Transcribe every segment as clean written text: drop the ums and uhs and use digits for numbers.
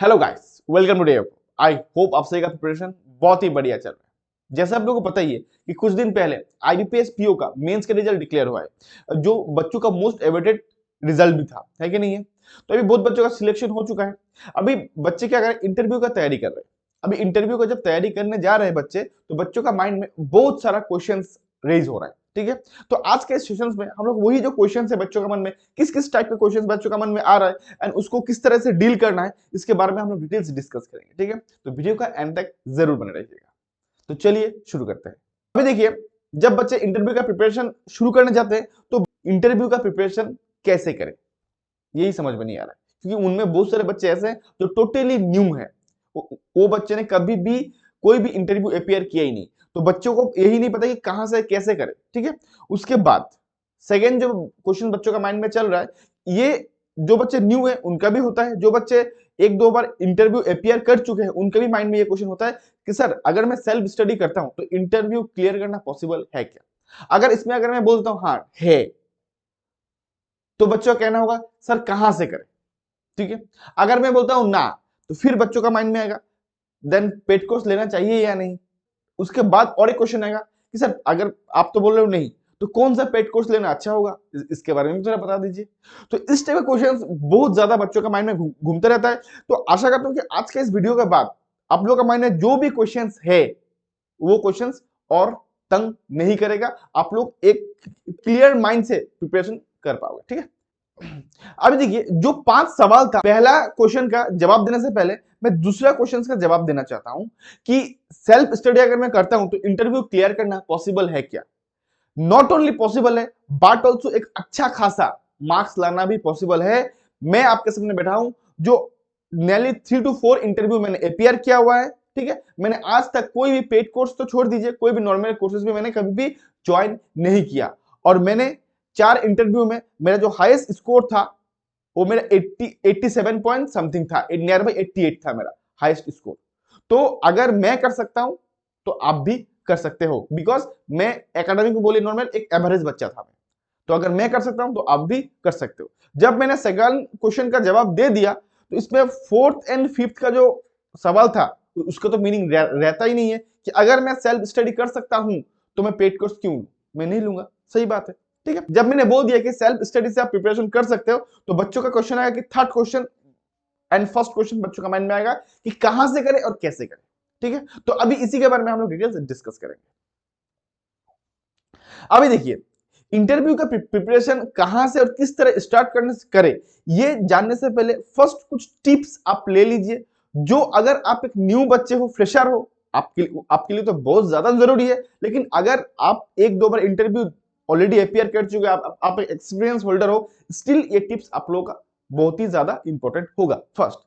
Hello guys, welcome to day. I hope आप सभी का प्रिपरेशन बहुत ही बढ़िया चल रहा है। जैसे आप लोगों को पता ही है कि कुछ दिन पहले आईबीपीएस पीओ का मेंस का रिजल्ट डिक्लेयर हुआ है, जो बच्चों का मोस्ट एवेटेड रिजल्ट भी था, है कि नहीं है। तो अभी बहुत बच्चों का सिलेक्शन हो चुका है। अभी बच्चे क्या कर रहे हैं, इंटरव्यू का तैयारी कर रहे हैं। अभी इंटरव्यू का जब तैयारी करने जा रहे हैं बच्चे, तो बच्चों का माइंड में बहुत सारा क्वेश्चन रेज हो रहा है। ठीक है, तो आज के सेशंस में हम लोग वही जो क्वेश्चन है बच्चों के मन में, किस किस टाइप के क्वेश्चन बच्चों का मन में आ रहा है एंड उसको किस तरह से डील करना है, इसके बारे में हम लोग डिटेल्स डिस्कस करेंगे। ठीक है, तो वीडियो का एंड तक जरूर बने रहिएगा। तो चलिए शुरू करते हैं। अभी देखिए, जब बच्चे इंटरव्यू का प्रिपरेशन शुरू करने जाते हैं तो इंटरव्यू का प्रिपरेशन कैसे करें, यही समझ में नहीं आ रहा है। क्योंकि उनमें बहुत सारे बच्चे ऐसे हैं जो टोटली न्यू है। वो बच्चे ने कभी भी कोई भी इंटरव्यू अपियर किया ही नहीं, तो बच्चों को यही नहीं पता कि कहां से कैसे करें। ठीक है, उसके बाद सेकेंड जो क्वेश्चन बच्चों का माइंड में चल रहा है, ये जो बच्चे न्यू है उनका भी होता है, जो बच्चे एक दो बार इंटरव्यू अपियर कर चुके हैं उनके भी माइंड में ये क्वेश्चन होता है कि सर अगर मैं सेल्फ स्टडी करता हूं तो इंटरव्यू क्लियर करना पॉसिबल है क्या। अगर मैं बोलता हूं हाँ है, तो बच्चों का कहना होगा सर कहां से करें। ठीक है, अगर मैं बोलता हूं ना, तो फिर बच्चों का माइंड में आएगा देन पेड कोर्स लेना चाहिए या नहीं। उसके बाद और एक क्वेश्चन आएगा कि सर अगर आप तो बोल रहे हो नहीं, तो कौन सा पेड कोर्स लेना अच्छा होगा, इसके बारे में भी थोड़ा बता दीजिए। तो इस टाइप के क्वेश्चंस बहुत ज्यादा बच्चों का माइंड में घूमते रहता है। तो आशा करता हूं कि आज के इस वीडियो के बाद आप लोगों का माइंड में जो भी क्वेश्चंस है वो क्वेश्चंस और तंग नहीं करेगा। आप लोग एक क्लियर माइंड से प्रिपरेशन कर पाओगे। ठीक है, अभी देखिए, जो 5 सवाल था, पहला क्वेश्चन का जवाब देने से पहले मैं दूसरा क्वेश्चन का जवाब देना चाहता हूं कि सेल्फ स्टडी अगर मैं करता हूं तो इंटरव्यू क्लियर करना पॉसिबल है क्या। नॉट ओनली पॉसिबल है बट ऑल्सो एक अच्छा खासा मार्क्स लाना भी पॉसिबल है। मैं आपके सामने बैठा हूं जो नियरली 3 to 4 इंटरव्यू मैंने अपियर किया हुआ है। ठीक है, मैंने आज तक कोई भी पेड कोर्स तो छोड़ दीजिए, कोई भी नॉर्मल कोर्सेज भी मैंने कभी भी ज्वाइन नहीं किया। और मैंने 4 इंटरव्यू में मेरा जो हाईएस्ट स्कोर था वो मेरा 87 पॉइंट समथिंग था, नियर बाई 88 था मेरा हाईएस्ट स्कोर। तो अगर मैं कर सकता हूं तो आप भी कर सकते हो, बिकॉज मैं एकेडमिक में बोले नॉर्मल एक एवरेज बच्चा था। तो अगर मैं कर सकता हूं तो आप भी कर सकते हो। जब मैंने सेकंड क्वेश्चन का जवाब दे दिया तो इसमें फोर्थ एंड फिफ्थ का जो सवाल था उसका तो मीनिंग रहता ही नहीं है कि अगर मैं सेल्फ स्टडी कर सकता हूं तो मैं पेड कोर्स क्यों लूं, मैं नहीं लूंगा। सही बात है। ठीक है, जब मैंने बोल दिया कि सेल्फ स्टडी से आप प्रिपरेशन कर सकते हो, तो बच्चों का क्वेश्चन आएगा कि third question and first question बच्चों का माइंड में आएगा कि कहां से करें और कैसे करें। ठीक है, तो अभी इसी के बारे में हम लोग डिटेल्स डिस्कस करेंगे। अभी देखिए, इंटरव्यू का प्रिपरेशन कहां से और किस तरह स्टार्ट करने से करें, ये जानने से पहले फर्स्ट कुछ टिप्स आप ले लीजिए, जो अगर आप एक न्यू बच्चे हो, फ्रेशर हो, आपके लिए तो बहुत ज्यादा जरूरी है। लेकिन अगर आप एक दो बार इंटरव्यू ऑलरेडी अपियर कर चुके हैं, आप एक एक्सपीरियंस होल्डर हो, स्टिल ये टिप्स आप लोगों का बहुत ही ज्यादा इंपॉर्टेंट होगा। फर्स्ट,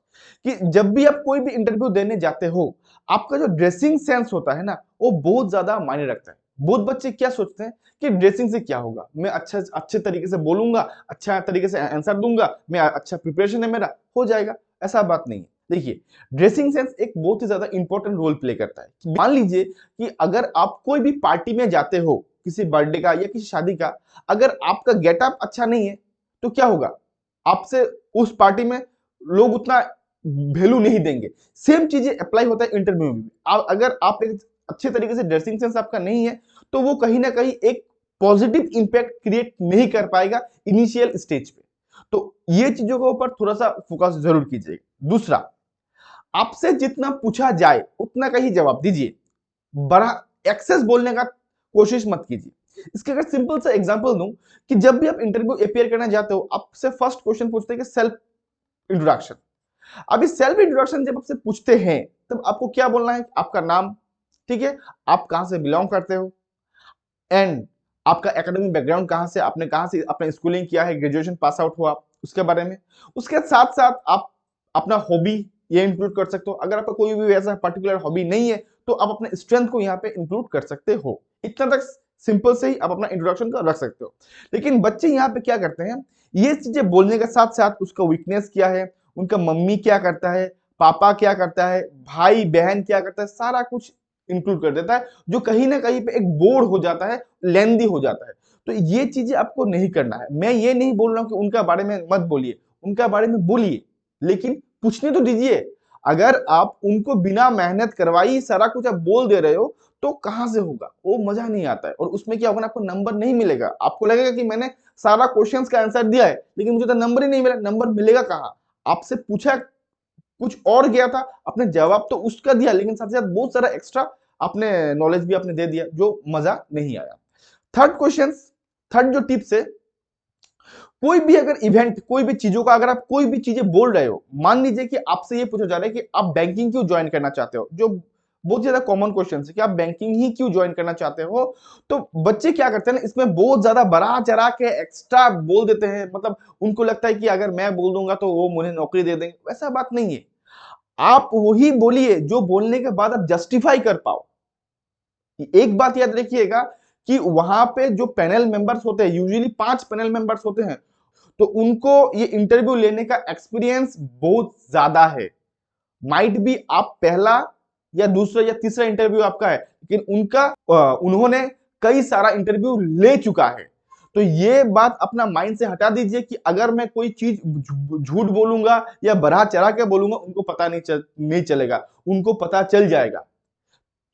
कि जब भी आप कोई भी इंटरव्यू देने जाते हो, आपका जो ड्रेसिंग सेंस होता है ना, वो बहुत ज्यादा मायने रखता है। बहुत बच्चे क्या सोचते हैं कि ड्रेसिंग से क्या होगा, मैं अच्छे तरीके से बोलूंगा, अच्छा तरीके से आंसर दूंगा, मैं अच्छा प्रिपरेशन है मेरा, हो जाएगा। ऐसा बात नहीं है। देखिए, ड्रेसिंग सेंस एक बहुत ही ज्यादा इंपॉर्टेंट रोल प्ले करता है। मान लीजिए कि अगर आप कोई भी पार्टी में जाते हो, किसी बर्थडे का या किसी शादी का, अगर आपका गेटअप अच्छा नहीं है तो क्या होगा, आपसे उस पार्टी में लोग उतना वैल्यू नहीं देंगे। सेम चीजें अप्लाई होता है इंटरव्यू में। अगर आप एक अच्छे तरीके से ड्रेसिंग सेंस आपका नहीं है तो वो कहीं ना कहीं एक पॉजिटिव इंपैक्ट क्रिएट नहीं कर पाएगा इनिशियल स्टेज पे। तो ये चीजों के ऊपर थोड़ा सा फोकस जरूर कीजिएगा। दूसरा, आपसे जितना पूछा जाए उतना का ही जवाब दीजिए, बड़ा एक्सेस बोलने का कोशिश मत कीजिए। इसके अगर सिंपल सा एग्जांपल दूं, कि जब भी आप इंटरव्यू अपियर करने जाते हो, आपसे फर्स्ट क्वेश्चन पूछते हैं कि सेल्फ इंट्रोडक्शन। अभी सेल्फ इंट्रोडक्शन जब आपसे पूछते हैं तब आपको क्या बोलना है, आपका नाम, ठीक है, आप कहां से बिलोंग करते हो, एंड आपका एकेडमिक बैकग्राउंड कहां से, आपने कहां से अपना स्कूलिंग किया है, ग्रेजुएशन पास आउट हुआ, उसके बारे में। उसके साथ साथ आप अपना हॉबी ये इंक्लूड कर सकते हो। अगर आपका कोई भी ऐसा पर्टिकुलर हॉबी नहीं है तो आप अपने स्ट्रेंथ को यहाँ पे इंक्लूड कर सकते हो। इतना तक सिंपल से ही आप अपना इंट्रोडक्शन का रख सकते हो। लेकिन बच्चे यहाँ पे क्या करते हैं, ये चीजें बोलने के साथ साथ उसका वीकनेस क्या है, उनका मम्मी क्या करता है, पापा क्या करता है, भाई बहन क्या करता है, सारा कुछ इंक्लूड कर देता है, जो कहीं ना कहीं पे एक बोर हो जाता है, लेंदी हो जाता है। तो ये चीजें आपको नहीं करना है। मैं ये नहीं बोल रहा हूं कि उनका बारे में मत बोलिए, उनका बारे में बोलिए, लेकिन पूछने तो दीजिए। अगर आप उनको बिना मेहनत करवाई सारा कुछ आप बोल दे रहे हो तो कहां से होगा, वो मजा नहीं आता है। और उसमें क्या होगा ना, आपको नंबर नहीं मिलेगा। आपको लगेगा कि मैंने सारा क्वेश्चंस का आंसर दिया है लेकिन मुझे तो नंबर ही नहीं मिला। नंबर मिलेगा कहाँ? आपसे पूछा कुछ और गया था, आपने जवाब तो उसका दिया लेकिन साथ ही साथ बहुत सारा एक्स्ट्रा आपने नॉलेज भी आपने दे दिया, जो मजा नहीं आया। थर्ड क्वेश्चन, थर्ड जो टिप्स है, कोई भी अगर इवेंट, कोई भी चीजों का अगर आप कोई भी चीजें बोल रहे हो, मान लीजिए कि आपसे ये पूछा जा रहा है कि आप बैंकिंग क्यों ज्वाइन करना चाहते हो, जो बहुत ज्यादा कॉमन क्वेश्चन है कि आप बैंकिंग ही क्यों ज्वाइन करना चाहते हो, तो बच्चे क्या करते हैं ना, इसमें बहुत ज्यादा बढ़ा चढ़ा के एक्स्ट्रा बोल देते हैं। मतलब उनको लगता है कि अगर मैं बोल दूंगा तो वो मुझे नौकरी दे देंगे। वैसा बात नहीं है। आप वही बोलिए जो बोलने के बाद आप जस्टिफाई कर पाओ। एक बात याद रखिएगा कि वहां पे जो पैनल मेंबर्स होते हैं, यूजुअली 5 पैनल मेंबर्स होते हैं, तो उनको ये इंटरव्यू लेने का एक्सपीरियंस बहुत ज्यादा है। माइट बी आप पहला या दूसरा या तीसरा इंटरव्यू आपका है, लेकिन उन्होंने कई सारा इंटरव्यू ले चुका है। तो ये बात अपना माइंड से हटा दीजिए कि अगर मैं कोई चीज झूठ बोलूंगा या बढ़ा चढ़ा के बोलूंगा उनको पता नहीं चलेगा, उनको पता चल जाएगा।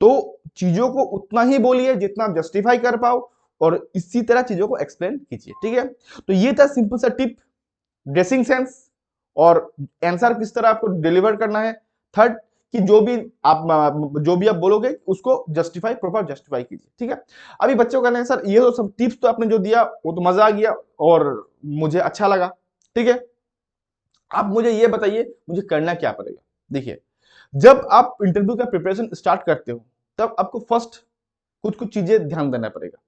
तो चीजों को उतना ही बोलिए जितना आप जस्टिफाई कर पाओ और इसी तरह चीजों को एक्सप्लेन कीजिए। ठीक है, तो ये था सिंपल सा टिप, ड्रेसिंग सेंस और आंसर किस तरह आपको डिलीवर करना है। थर्ड, कि जो भी आप बोलोगे उसको जस्टिफाई, प्रॉपर जस्टिफाई कीजिए। ठीक है, अभी बच्चों का सर ये तो सब टिप्स तो आपने जो दिया वो तो मजा आ गया और मुझे अच्छा लगा। ठीक है, आप मुझे ये बताइए मुझे करना क्या पड़ेगा। देखिए, जब आप इंटरव्यू का प्रिपरेशन स्टार्ट करते हो तब आपको फर्स्ट कुछ कुछ चीजें ध्यान देना पड़ेगा।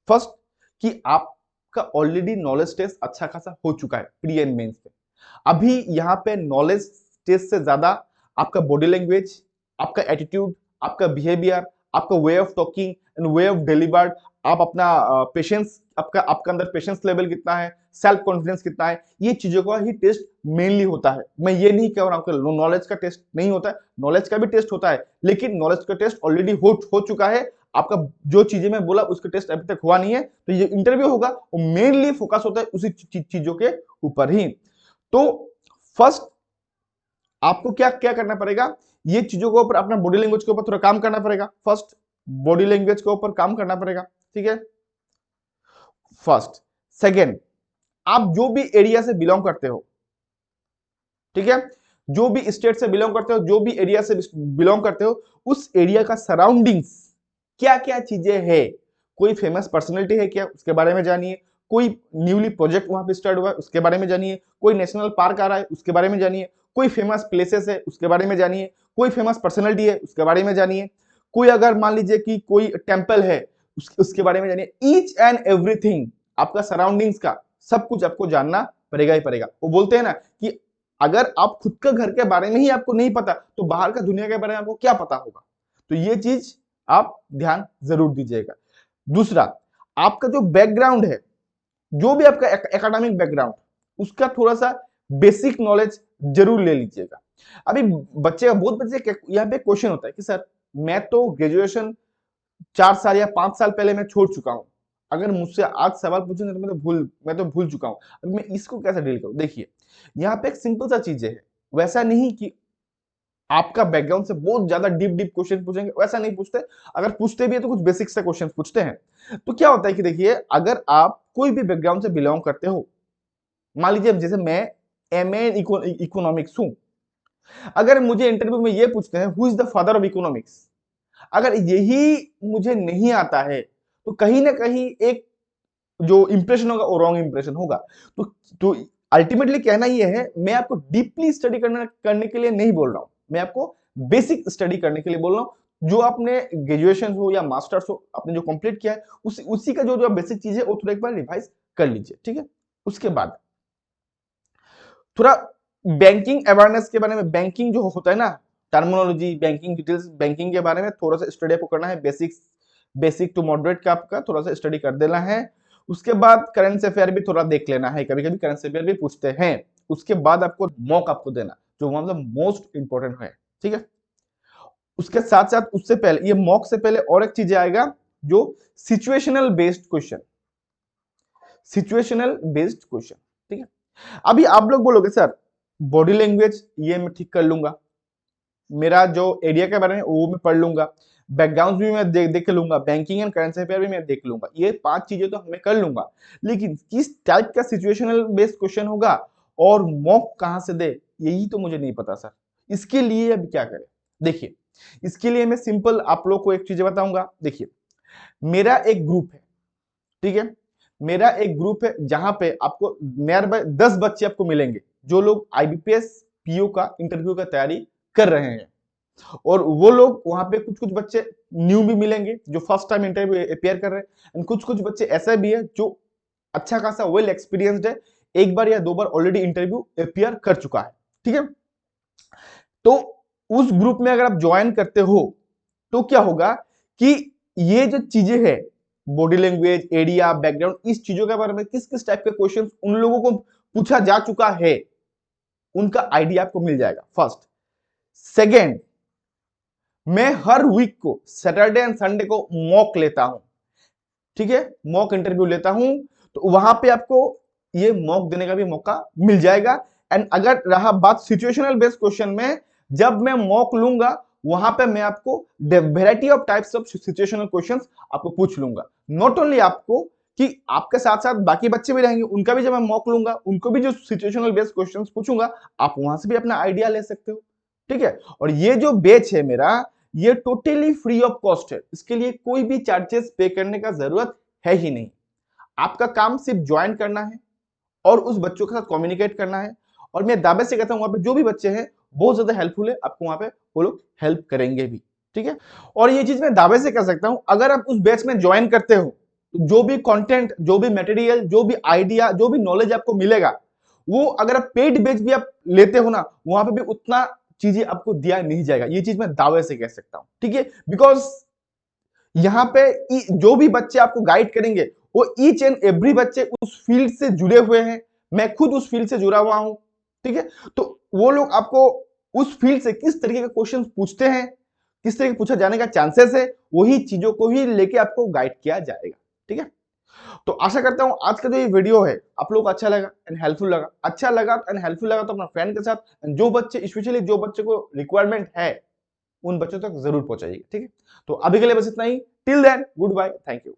फर्स्ट, कि आपका ऑलरेडी नॉलेज टेस्ट अच्छा खासा हो चुका है प्री एंड मेंस पे। अभी यहाँ पे नॉलेज टेस्ट से ज्यादा आपका बॉडी लैंग्वेज, आपका एटीट्यूड, आपका बिहेवियर, आपका way of talking and way of delivered, आप अपना पेशेंस, आपका अंदर पेशेंस लेवल कितना है, सेल्फ कॉन्फिडेंस कितना है, ये चीजों का ही टेस्ट मेनली होता है। मैं ये नहीं कह रहा हूँ नॉलेज का टेस्ट नहीं होता है, नॉलेज का भी टेस्ट होता है, लेकिन नॉलेज का टेस्ट ऑलरेडी हो चुका है। आपका जो चीजें मैं बोला उसका टेस्ट अभी तक हुआ नहीं है, तो ये इंटरव्यू होगा वो मेनली फोकस होता है उसी चीजों के ऊपर ही। तो फर्स्ट आपको क्या क्या करना पड़ेगा, ये चीजों के ऊपर, अपना बॉडी लैंग्वेज के ऊपर थोड़ा काम करना पड़ेगा। फर्स्ट, बॉडी लैंग्वेज के ऊपर काम करना पड़ेगा। ठीक है, फर्स्ट। सेकेंड, आप जो भी एरिया से बिलोंग करते हो, ठीक है, जो भी स्टेट से बिलोंग करते हो, जो भी एरिया से बिलोंग करते हो, उस एरिया का सराउंडिंग्स क्या क्या चीजें है, कोई फेमस पर्सनैलिटी है क्या, उसके बारे में जानिए। कोई न्यूली प्रोजेक्ट वहां पे स्टार्ट हुआ है उसके बारे में जानिए। कोई नेशनल पार्क आ रहा है उसके बारे में जानिए। कोई फेमस प्लेसेस है उसके बारे में जानिए। कोई फेमस पर्सनैलिटी है उसके बारे में जानिए। कोई अगर मान लीजिए कि कोई टेम्पल है उसके बारे में जानिए। ईच एंड एवरीथिंग, आपका सराउंडिंग्स का सब कुछ आपको जानना पड़ेगा ही पड़ेगा। वो बोलते हैं ना कि अगर आप खुद के घर के बारे में ही आपको नहीं पता तो बाहर का दुनिया के बारे में आपको क्या पता होगा। तो ये चीज आप ध्यान जरूर दीजिएगा। दूसरा, आपका जो बैकग्राउंड है, जो भी आपका एकेडमिक बैकग्राउंड, उसका थोड़ा सा बेसिक नॉलेज जरूर ले लीजिएगा। अभी बच्चे का बहुत बच्चे यहाँ पे क्वेश्चन होता है कि सर मैं तो ग्रेजुएशन 4 साल या 5 साल पहले मैं छोड़ चुका हूं, अगर मुझसे आज सवाल पूछेंगे तो मैं तो भूल चुका हूं, अब मैं इसको कैसे डील करूं। देखिए, यहाँ पे एक सिंपल सा चीज है, वैसा नहीं कि आपका बैकग्राउंड से बहुत ज्यादा डीप डीप क्वेश्चन पूछेंगे, वैसा नहीं पूछते। अगर पूछते भी है तो कुछ बेसिक से क्वेश्चन पूछते हैं। तो क्या होता है कि देखिए, अगर आप कोई भी बैकग्राउंड से बिलोंग करते हो, मान लीजिए जैसे मैं एमए इकोनॉमिक्स हूं, अगर मुझे इंटरव्यू में ये पूछते हैं who is the father of economics, अगर यही मुझे नहीं आता है तो कहीं ना कहीं एक जो इंप्रेशन होगा वो रॉन्ग इंप्रेशन होगा। तो तो अल्टीमेटली कहना ये है, मैं आपको डीपली स्टडी करने के लिए नहीं बोल रहा हूं, मैं आपको बेसिक स्टडी करने के लिए बोल रहा हूं। जो आपने ग्रेजुएशन हो या मास्टर्स हो, आपने जो कंप्लीट किया है उसी का जो बेसिक चीज है वो थोड़ा एक बार रिवाइज कर लीजिए। ठीक है, उसके बाद थोड़ा बैंकिंग अवेयरनेस के बारे में, बैंकिंग जो होता है ना, टर्मिनोलॉजी, बैंकिंग डिटेल्स, बैंकिंग के बारे में थोड़ा सा स्टडी आपको करना है। बेसिक टू मॉडरेट का आपका थोड़ा सा स्टडी कर देना है। उसके बाद करंट अफेयर भी थोड़ा देख लेना है, कभी कभी करंट अफेयर भी पूछते हैं। उसके बाद आपको मॉक आपको देना, जो मतलब मोस्ट इंपॉर्टेंट है। ठीक है, उसके साथ साथ उससे पहले, ये मॉक से पहले और एक चीज आएगा, जो situational based question, situational based question. ठीक है, अभी आप लोग बोलोगे सर बॉडी लैंग्वेज ये मैं ठीक कर लूंगा, मेरा जो एरिया के बारे में वो मैं पढ़ लूंगा, बैकग्राउंड भी मैं देख लूंगा, बैंकिंग एंड करेंट अफेयर भी मैं देख लूंगा, ये 5 चीजें तो मैं कर लूंगा। लेकिन किस टाइप का सिचुएशनल बेस्ड क्वेश्चन होगा और मॉक कहां से दे, यही तो मुझे नहीं पता सर। इसके लिए अब क्या करें? देखिए, इसके लिए मैं सिंपल आप लोग को एक चीज बताऊंगा। देखिए, मेरा एक ग्रुप है, ठीक है, मेरा एक ग्रुप है जहां पे आपको नियर बाय 10 बच्चे आपको मिलेंगे जो लोग आईबीपीएस पीओ का इंटरव्यू का तैयारी कर रहे हैं। और वो लोग वहां पे कुछ कुछ बच्चे न्यू भी मिलेंगे जो फर्स्ट टाइम इंटरव्यू अपेयर कर रहे हैं, एंड कुछ कुछ बच्चे ऐसा भी है जो अच्छा खासा वेल एक्सपीरियंस्ड है, एक बार या 2 बार ऑलरेडी इंटरव्यू अपेयर कर चुका है, ठीक है। तो उस ग्रुप में अगर आप ज्वाइन करते हो तो क्या होगा कि ये जो चीजें है, बॉडी लैंग्वेज, एरिया, बैकग्राउंड, इस चीजों के बारे में किस किस टाइप के क्वेश्चंस उन लोगों को पूछा जा चुका है, उनका आइडिया आपको मिल जाएगा, फर्स्ट। सेकेंड, मैं हर वीक को सैटरडे एंड संडे को मॉक लेता हूं, ठीक है, मॉक इंटरव्यू लेता हूं, तो वहां पे आपको ये मॉक देने का भी मौका मिल जाएगा। एंड अगर रहा बात सिचुएशनल बेस्ड क्वेश्चन में, जब मैं मॉक लूंगा वहां पे मैं आपको variety of types of situational questions आपको पूछ लूंगा। नॉट ओनली आपको, कि आपके साथ साथ बाकी बच्चे भी रहेंगे, उनका भी जब मैं मॉक लूंगा उनको भी जो सिचुएशनल बेस्ड क्वेश्चंस पूछूंगा, आप वहां से भी अपना आइडिया ले सकते हो, ठीक है। और ये जो बैच है मेरा, ये टोटली फ्री ऑफ कॉस्ट है, इसके लिए कोई भी चार्जेस पे करने का जरूरत है ही नहीं। आपका काम सिर्फ ज्वाइन करना है और उस बच्चों के साथ कम्युनिकेट करना है। और मैं दावे से कहता हूं वहां पे जो भी बच्चे हैं बहुत ज्यादा हेल्पफुल है, आपको वहां पे वो लोग हेल्प करेंगे भी, ठीक है। और ये चीज मैं दावे से कह सकता हूं, अगर आप उस बैच में ज्वाइन करते हो तो जो भी कंटेंट, जो भी मटेरियल, जो भी आइडिया, जो भी नॉलेज आपको मिलेगा, वो अगर आप पेड बैच भी आप लेते हो ना, वहां पे भी उतना चीजें आपको दिया नहीं जाएगा, ये चीज मैं दावे से कह सकता हूं, ठीक है। बिकॉज यहाँ पे जो भी बच्चे आपको गाइड करेंगे वो ईच एंड एवरी बच्चे उस फील्ड से जुड़े हुए हैं, मैं खुद उस फील्ड से जुड़ा हुआ हूं, ठीक है। तो वो लोग आपको उस फील्ड से किस तरीके के क्वेश्चन पूछते हैं, किस तरीके पूछा जाने का चांसेस है, वही चीजों को ही लेके आपको गाइड किया जाएगा, ठीक है। तो आशा करता हूं आज का जो ये वीडियो है आप लोग को अच्छा लगा एंड हेल्पफुल लगा। अच्छा लगा एंड हेल्पफुल लगा तो अपना फ्रेंड के साथ, जो बच्चे स्पेशली जो बच्चे को रिक्वायरमेंट है उन बच्चों तक जरूर पहुंचाइएगा, ठीक है। तो अभी के लिए बस इतना ही। Till then, good bye, thank you.